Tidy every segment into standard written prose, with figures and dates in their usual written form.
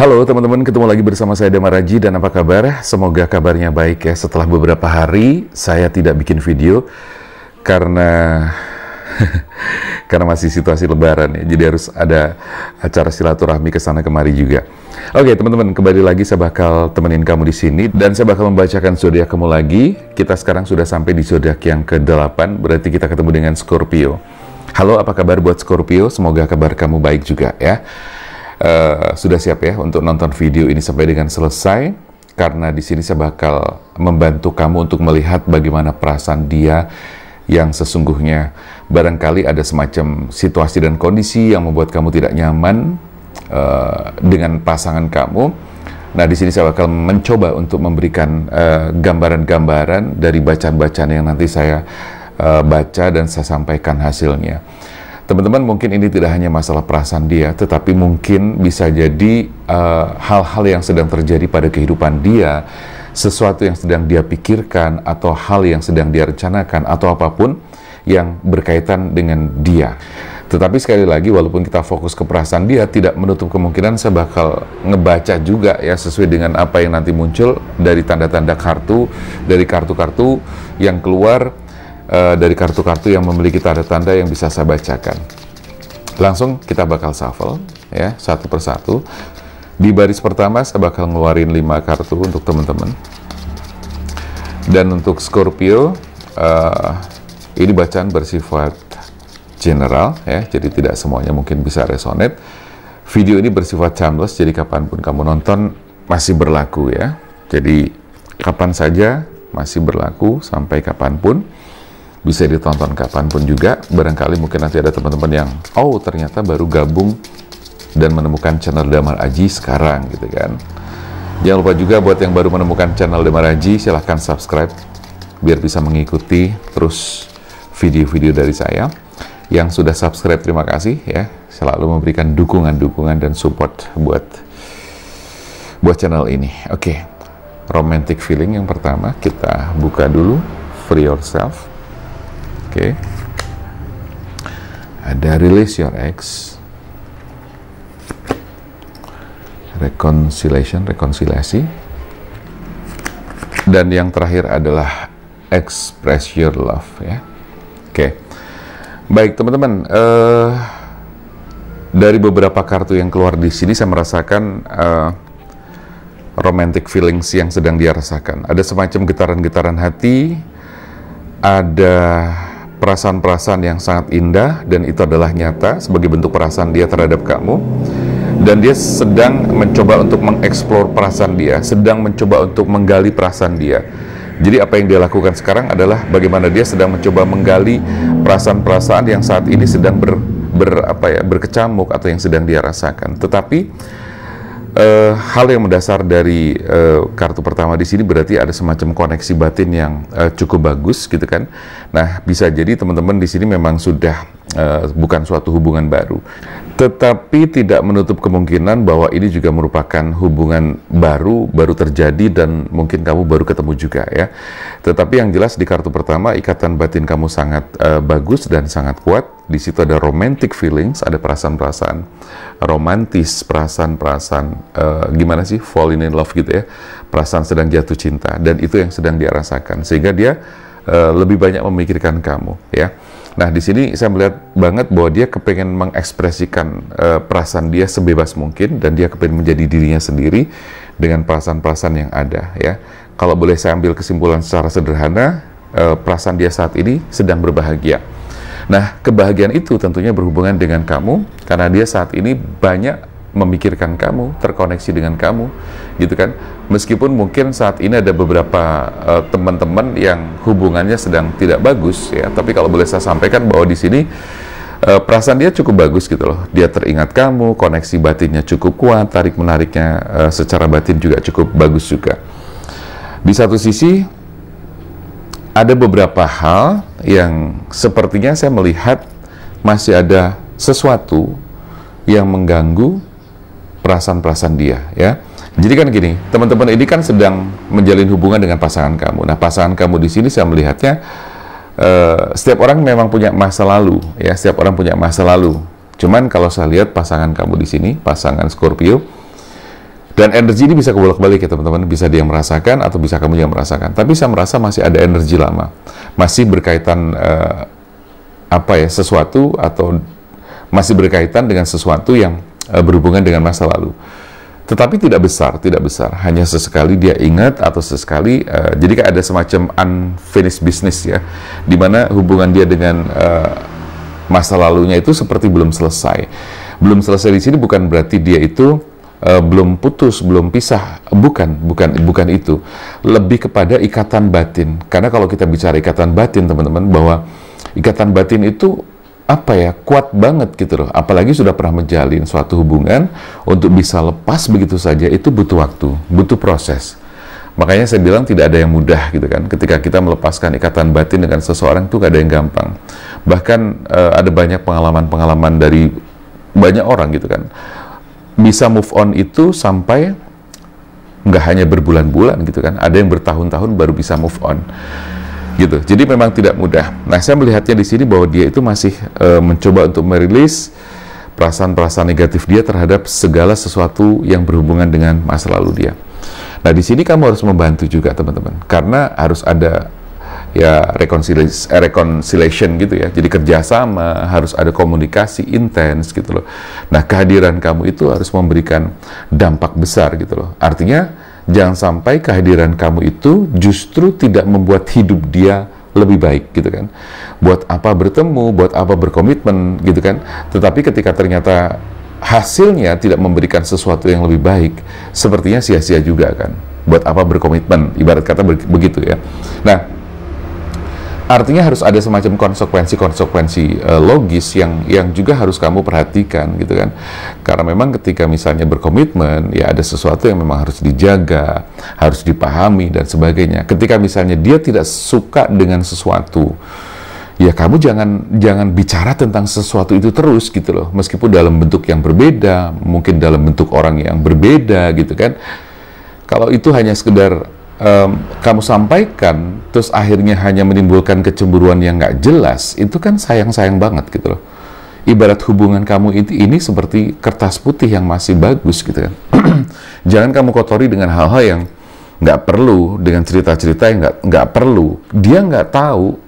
Halo teman-teman, ketemu lagi bersama saya Damar Raji dan apa kabar? Semoga kabarnya baik ya. Setelah beberapa hari saya tidak bikin video karena karena masih situasi lebaran ya. Jadi harus ada acara silaturahmi ke sana kemari juga. Oke teman-teman, kembali lagi saya bakal temenin kamu di sini dan saya bakal membacakan zodiak kamu lagi. Kita sekarang sudah sampai di zodiak yang ke-8, berarti kita ketemu dengan Scorpio. Halo, apa kabar buat Scorpio? Semoga kabar kamu baik juga ya. Sudah siap ya untuk nonton video ini sampai dengan selesai, karena di sini saya bakal membantu kamu untuk melihat bagaimana perasaan dia yang sesungguhnya. Barangkali ada semacam situasi dan kondisi yang membuat kamu tidak nyaman dengan pasangan kamu. Nah, di sini saya bakal mencoba untuk memberikan gambaran-gambaran dari bacaan-bacaan yang nanti saya baca dan saya sampaikan hasilnya. Teman-teman, mungkin ini tidak hanya masalah perasaan dia, tetapi mungkin bisa jadi hal-hal yang sedang terjadi pada kehidupan dia, sesuatu yang sedang dia pikirkan, atau hal yang sedang dia rencanakan, atau apapun yang berkaitan dengan dia. Tetapi sekali lagi, walaupun kita fokus ke perasaan dia, tidak menutup kemungkinan saya bakal ngebaca juga ya, sesuai dengan apa yang nanti muncul dari tanda-tanda kartu, dari kartu-kartu yang keluar, dari kartu-kartu yang memiliki tanda-tanda yang bisa saya bacakan. Langsung kita bakal shuffle ya, satu persatu. Di baris pertama saya bakal ngeluarin 5 kartu untuk teman-teman. Dan untuk Scorpio, ini bacaan bersifat general ya, jadi tidak semuanya mungkin bisa resonate. Video ini bersifat timeless, jadi kapanpun kamu nonton masih berlaku ya. Jadi kapan saja masih berlaku sampai kapanpun. Bisa ditonton kapanpun juga. Barangkali mungkin nanti ada teman-teman yang ternyata baru gabung dan menemukan channel Damar Aji sekarang gitu kan. Jangan lupa juga buat yang baru menemukan channel Damar Aji, silahkan subscribe biar bisa mengikuti terus video-video dari saya. Yang sudah subscribe, terima kasih ya, selalu memberikan dukungan-dukungan dan support buat channel ini. Oke, romantic feeling yang pertama kita buka dulu, free yourself. Oke, ada release your ex, rekonsiliasi, dan yang terakhir adalah express your love ya. Oke, baik teman-teman, dari beberapa kartu yang keluar di sini saya merasakan romantic feelings yang sedang dia rasakan. Ada semacam getaran-getaran hati, ada perasaan-perasaan yang sangat indah, dan itu adalah nyata sebagai bentuk perasaan dia terhadap kamu. Dan dia sedang mencoba untuk mengeksplor perasaan dia, sedang mencoba untuk menggali perasaan dia. Jadi apa yang dia lakukan sekarang adalah bagaimana dia sedang mencoba menggali perasaan-perasaan yang saat ini sedang berkecamuk atau yang sedang dia rasakan. Tetapi hal yang mendasar dari kartu pertama di sini berarti ada semacam koneksi batin yang cukup bagus gitu kan. Nah, bisa jadi teman-teman di sini memang sudah bukan suatu hubungan baru, tetapi tidak menutup kemungkinan bahwa ini juga merupakan hubungan baru terjadi dan mungkin kamu baru ketemu juga ya. Tetapi yang jelas di kartu pertama, ikatan batin kamu sangat bagus dan sangat kuat. Di situ ada romantic feelings, ada perasaan-perasaan romantis, perasaan-perasaan gimana sih, fall in love gitu ya, perasaan sedang jatuh cinta, dan itu yang sedang dia rasakan sehingga dia lebih banyak memikirkan kamu ya. Nah, di sini saya melihat banget bahwa dia kepengen mengekspresikan perasaan dia sebebas mungkin, dan dia kepengen menjadi dirinya sendiri dengan perasaan-perasaan yang ada ya. Kalau boleh saya ambil kesimpulan secara sederhana, perasaan dia saat ini sedang berbahagia. Nah, kebahagiaan itu tentunya berhubungan dengan kamu, karena dia saat ini banyak memikirkan kamu, terkoneksi dengan kamu, gitu kan. Meskipun mungkin saat ini ada beberapa teman-teman yang hubungannya sedang tidak bagus ya, tapi kalau boleh saya sampaikan bahwa di sini perasaan dia cukup bagus gitu loh. Dia teringat kamu, koneksi batinnya cukup kuat, tarik-menariknya secara batin juga cukup bagus juga. Di satu sisi, ada beberapa hal yang sepertinya saya melihat masih ada sesuatu yang mengganggu perasaan-perasaan dia ya. Jadi kan gini, teman-teman ini kan sedang menjalin hubungan dengan pasangan kamu. Nah, pasangan kamu di sini saya melihatnya setiap orang memang punya masa lalu ya, setiap orang punya masa lalu. Cuman kalau saya lihat pasangan kamu di sini, pasangan Scorpio, Dan energi ini bisa kebolak-balik ya teman-teman, bisa dia merasakan atau bisa kamu yang merasakan. Tapi saya merasa masih ada energi lama, masih berkaitan sesuatu, atau masih berkaitan dengan sesuatu yang berhubungan dengan masa lalu. Tetapi tidak besar, hanya sesekali dia ingat atau sesekali, jadi kayak ada semacam unfinished business ya, dimana hubungan dia dengan masa lalunya itu seperti belum selesai. Belum selesai di sini bukan berarti dia itu belum putus, belum pisah, bukan itu. Lebih kepada ikatan batin. Karena kalau kita bicara ikatan batin, teman-teman, bahwa ikatan batin itu kuat banget gitu loh. Apalagi sudah pernah menjalin suatu hubungan, untuk bisa lepas begitu saja itu butuh waktu, butuh proses. Makanya saya bilang tidak ada yang mudah gitu kan. Ketika kita melepaskan ikatan batin dengan seseorang itu gak ada yang gampang. Bahkan ada banyak pengalaman-pengalaman dari banyak orang gitu kan. Bisa move on itu sampai nggak hanya berbulan-bulan gitu kan, ada yang bertahun-tahun baru bisa move on gitu. Jadi memang tidak mudah. Nah, saya melihatnya di sini bahwa dia itu masih mencoba untuk merilis perasaan-perasaan negatif dia terhadap segala sesuatu yang berhubungan dengan masa lalu dia. Nah, di sini kamu harus membantu juga teman-teman, karena harus ada ya reconciliation gitu ya. Jadi kerjasama, harus ada komunikasi intens gitu loh. Nah, kehadiran kamu itu harus memberikan dampak besar gitu loh. Artinya jangan sampai kehadiran kamu itu justru tidak membuat hidup dia lebih baik gitu kan. Buat apa bertemu, buat apa berkomitmen gitu kan. Tetapi ketika ternyata hasilnya tidak memberikan sesuatu yang lebih baik, sepertinya sia-sia juga kan. Buat apa berkomitmen, ibarat kata begitu ya. Nah, artinya harus ada semacam konsekuensi logis yang juga harus kamu perhatikan gitu kan. Karena memang ketika misalnya berkomitmen, ya ada sesuatu yang memang harus dijaga, harus dipahami dan sebagainya. Ketika misalnya dia tidak suka dengan sesuatu, ya kamu jangan bicara tentang sesuatu itu terus gitu loh. Meskipun dalam bentuk yang berbeda, mungkin dalam bentuk orang yang berbeda gitu kan. Kalau itu hanya sekedar kamu sampaikan, terus akhirnya hanya menimbulkan kecemburuan yang nggak jelas, itu kan sayang-sayang banget gitu loh. Ibarat hubungan kamu ini seperti kertas putih yang masih bagus gitu kan. Jangan kamu kotori dengan hal-hal yang nggak perlu, dengan cerita-cerita yang nggak perlu. Dia nggak tahu,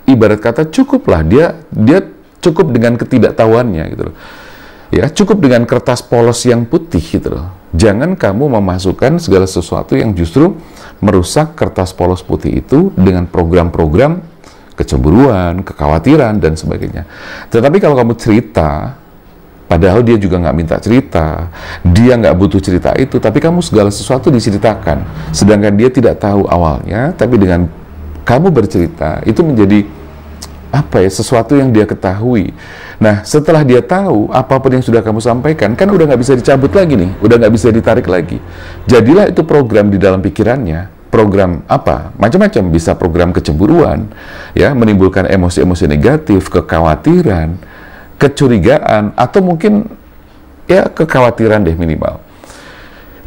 ibarat kata cukuplah, dia cukup dengan ketidaktahuannya gitu loh. Ya, cukup dengan kertas polos yang putih gitu loh. Jangan kamu memasukkan segala sesuatu yang justru merusak kertas polos putih itu dengan program-program kecemburuan, kekhawatiran, dan sebagainya. Tetapi kalau kamu cerita, padahal dia juga nggak minta cerita, dia nggak butuh cerita itu, tapi kamu segala sesuatu diceritakan, sedangkan dia tidak tahu awalnya, tapi dengan kamu bercerita, itu menjadi sesuatu yang dia ketahui. Nah, setelah dia tahu apapun yang sudah kamu sampaikan, kan udah nggak bisa dicabut lagi nih, udah nggak bisa ditarik lagi. Jadilah itu program di dalam pikirannya, program macam-macam, bisa program kecemburuan, ya, menimbulkan emosi-emosi negatif, kekhawatiran, kecurigaan, atau mungkin ya kekhawatiran deh minimal.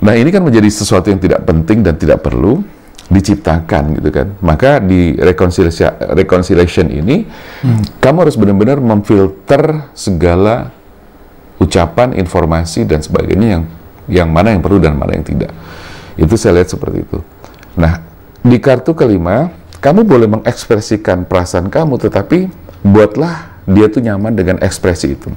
Nah, ini kan menjadi sesuatu yang tidak penting dan tidak perlu diciptakan gitu kan. Maka di reconciliation ini kamu harus benar-benar memfilter segala ucapan, informasi dan sebagainya yang mana yang perlu dan mana yang tidak. Itu saya lihat seperti itu. Nah, di kartu kelima, kamu boleh mengekspresikan perasaan kamu, tetapi buatlah dia tuh nyaman dengan ekspresi itu.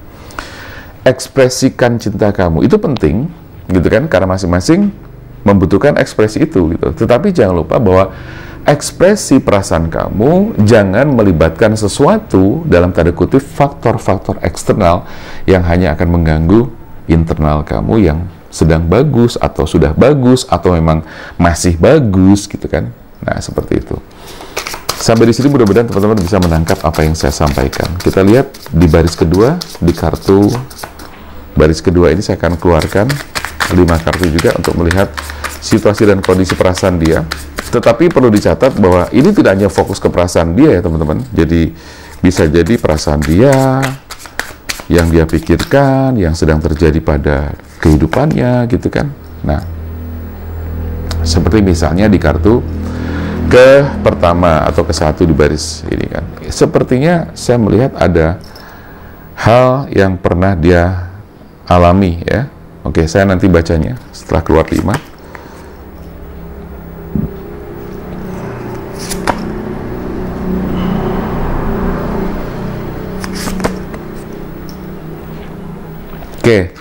Ekspresikan cinta kamu itu penting gitu kan, karena masing-masing membutuhkan ekspresi itu gitu. Tetapi jangan lupa bahwa ekspresi perasaan kamu jangan melibatkan sesuatu dalam tanda kutip faktor-faktor eksternal yang hanya akan mengganggu internal kamu yang sedang bagus atau sudah bagus atau memang masih bagus gitu kan. Nah, seperti itu. Sampai di sini mudah-mudahan teman-teman bisa menangkap apa yang saya sampaikan. Kita lihat di baris kedua, di kartu baris kedua ini saya akan keluarkan 5 kartu juga untuk melihat situasi dan kondisi perasaan dia. Tetapi perlu dicatat bahwa ini tidak hanya fokus ke perasaan dia ya teman-teman. Jadi bisa jadi perasaan dia, yang dia pikirkan, yang sedang terjadi pada kehidupannya gitu kan. Nah, seperti misalnya di kartu ke pertama atau ke satu di baris ini kan. Sepertinya saya melihat ada hal yang pernah dia alami ya. Oke, saya nanti bacanya setelah keluar 5. Oke,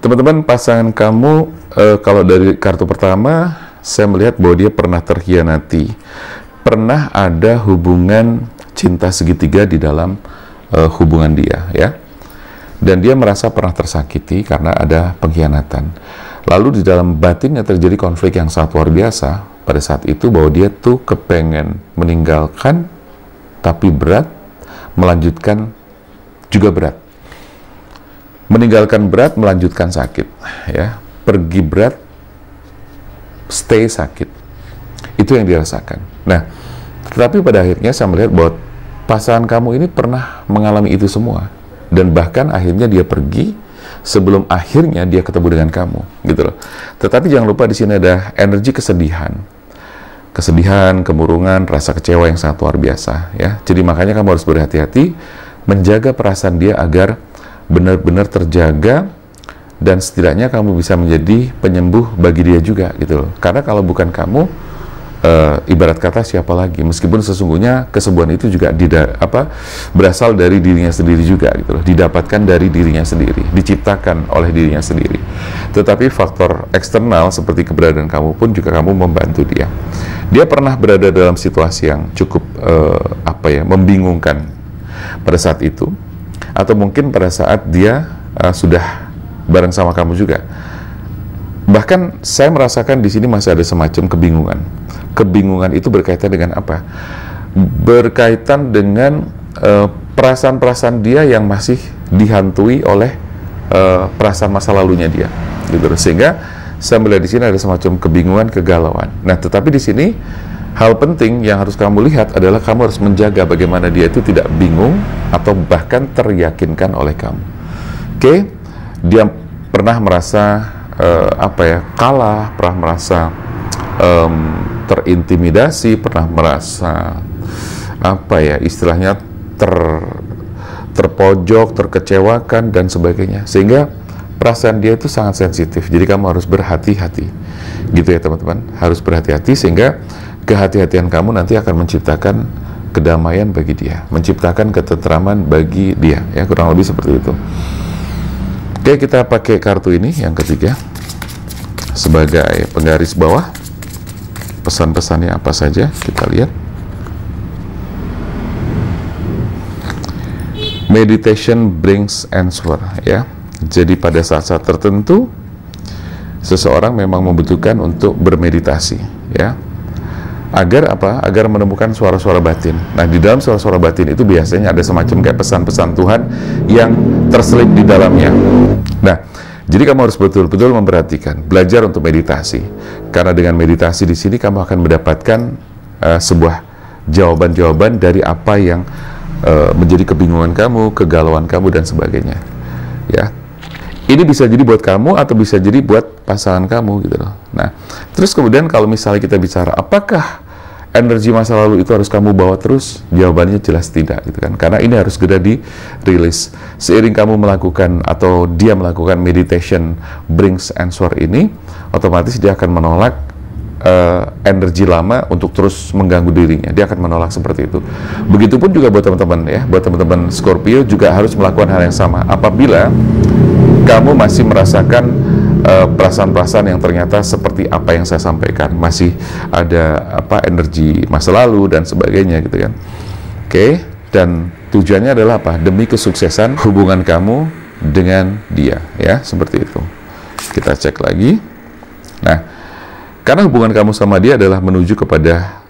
teman-teman, pasangan kamu kalau dari kartu pertama saya melihat bahwa dia pernah terkhianati, pernah ada hubungan cinta segitiga di dalam hubungan dia, ya. Dan dia merasa pernah tersakiti karena ada pengkhianatan. Lalu di dalam batinnya terjadi konflik yang sangat luar biasa pada saat itu, bahwa dia tuh kepengen meninggalkan tapi berat, melanjutkan juga berat. Meninggalkan berat, melanjutkan sakit, ya. Pergi berat, stay sakit. Itu yang dirasakan. Nah, tetapi pada akhirnya saya melihat bahwa pasangan kamu ini pernah mengalami itu semua, dan bahkan akhirnya dia pergi sebelum akhirnya dia ketemu dengan kamu, gitu loh. Tetapi jangan lupa di sini ada energi kesedihan, kemurungan, rasa kecewa yang sangat luar biasa, ya. Jadi makanya kamu harus berhati-hati menjaga perasaan dia agar benar-benar terjaga, dan setidaknya kamu bisa menjadi penyembuh bagi dia juga, gitu loh. Karena kalau bukan kamu, ibarat kata siapa lagi, meskipun sesungguhnya kesembuhan itu juga berasal dari dirinya sendiri juga, gitu loh. Didapatkan dari dirinya sendiri, diciptakan oleh dirinya sendiri. Tetapi faktor eksternal seperti keberadaan kamu pun juga kamu membantu dia. Dia pernah berada dalam situasi yang cukup membingungkan pada saat itu, atau mungkin pada saat dia sudah bareng sama kamu juga. Bahkan saya merasakan di sini masih ada semacam kebingungan. Kebingungan itu berkaitan dengan apa? Berkaitan dengan perasaan-perasaan dia yang masih dihantui oleh perasaan masa lalunya dia, gitu. Sehingga saya melihat di sini ada semacam kebingungan, kegalauan. Nah, tetapi di sini hal penting yang harus kamu lihat adalah kamu harus menjaga bagaimana dia itu tidak bingung atau bahkan teryakinkan oleh kamu. Oke, dia pernah merasa kalah, pernah merasa terintimidasi, pernah merasa istilahnya terpojok, terkecewakan dan sebagainya, sehingga perasaan dia itu sangat sensitif. Jadi kamu harus berhati-hati, gitu ya teman-teman, harus berhati-hati, sehingga kehati-hatian kamu nanti akan menciptakan kedamaian bagi dia, menciptakan ketentraman bagi dia, ya, kurang lebih seperti itu. Oke, kita pakai kartu ini yang ketiga sebagai penggaris bawah. Pesan-pesannya apa saja kita lihat. Meditation brings answer, ya. Jadi pada saat-saat tertentu seseorang memang membutuhkan untuk bermeditasi, ya. Agar apa? Agar menemukan suara-suara batin. Nah, di dalam suara-suara batin itu biasanya ada semacam kayak pesan-pesan Tuhan yang terselip di dalamnya. Nah, jadi kamu harus betul-betul memperhatikan, belajar untuk meditasi. Karena dengan meditasi di sini kamu akan mendapatkan sebuah jawaban-jawaban dari apa yang menjadi kebingungan kamu, kegalauan kamu dan sebagainya. Ya. Ini bisa jadi buat kamu atau bisa jadi buat pasangan kamu, gitu loh. Nah, terus kemudian kalau misalnya kita bicara apakah energi masa lalu itu harus kamu bawa terus, jawabannya jelas tidak, gitu kan. Karena ini harus segera dirilis. Seiring kamu melakukan atau dia melakukan meditation brings answer ini, otomatis dia akan menolak energi lama untuk terus mengganggu dirinya. Dia akan menolak seperti itu. Begitupun juga buat teman-teman, ya, buat teman-teman Scorpio juga harus melakukan hal yang sama. Apabila kamu masih merasakan perasaan-perasaan yang ternyata seperti apa yang saya sampaikan, masih ada energi masa lalu dan sebagainya, gitu kan. Oke, dan tujuannya adalah apa? Demi kesuksesan hubungan kamu dengan dia, ya, seperti itu. Kita cek lagi. Nah, karena hubungan kamu sama dia adalah menuju kepada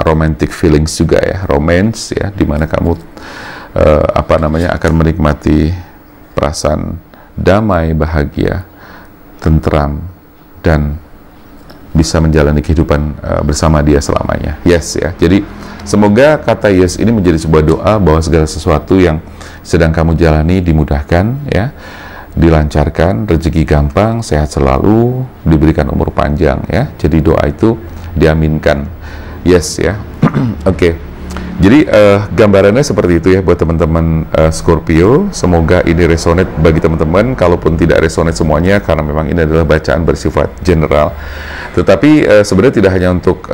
romantic feelings juga, ya, romance, ya, dimana kamu akan menikmati perasaan damai, bahagia, tentram, dan bisa menjalani kehidupan bersama dia selamanya. Yes, ya. Jadi semoga kata yes ini menjadi sebuah doa bahwa segala sesuatu yang sedang kamu jalani dimudahkan, ya, dilancarkan, rezeki gampang, sehat selalu, diberikan umur panjang, ya. Jadi doa itu diaminkan. Yes, ya. Oke. Jadi gambarannya seperti itu ya buat teman-teman Scorpio. Semoga ini resonate bagi teman-teman, kalaupun tidak resonate semuanya karena memang ini adalah bacaan bersifat general. Tetapi sebenarnya tidak hanya untuk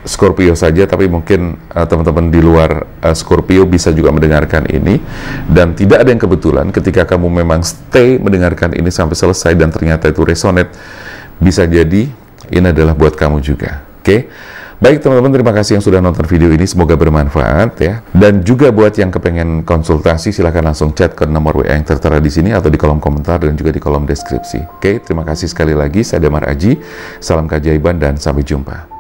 Scorpio saja, tapi mungkin teman-teman di luar Scorpio bisa juga mendengarkan ini. Dan tidak ada yang kebetulan ketika kamu memang stay mendengarkan ini sampai selesai dan ternyata itu resonate, bisa jadi ini adalah buat kamu juga. Oke? Baik teman-teman, terima kasih yang sudah nonton video ini, semoga bermanfaat ya. Dan juga buat yang kepengen konsultasi, silahkan langsung chat ke nomor WA yang tertera di sini atau di kolom komentar dan juga di kolom deskripsi. Oke, terima kasih sekali lagi. Saya Damar Aji, salam keajaiban dan sampai jumpa.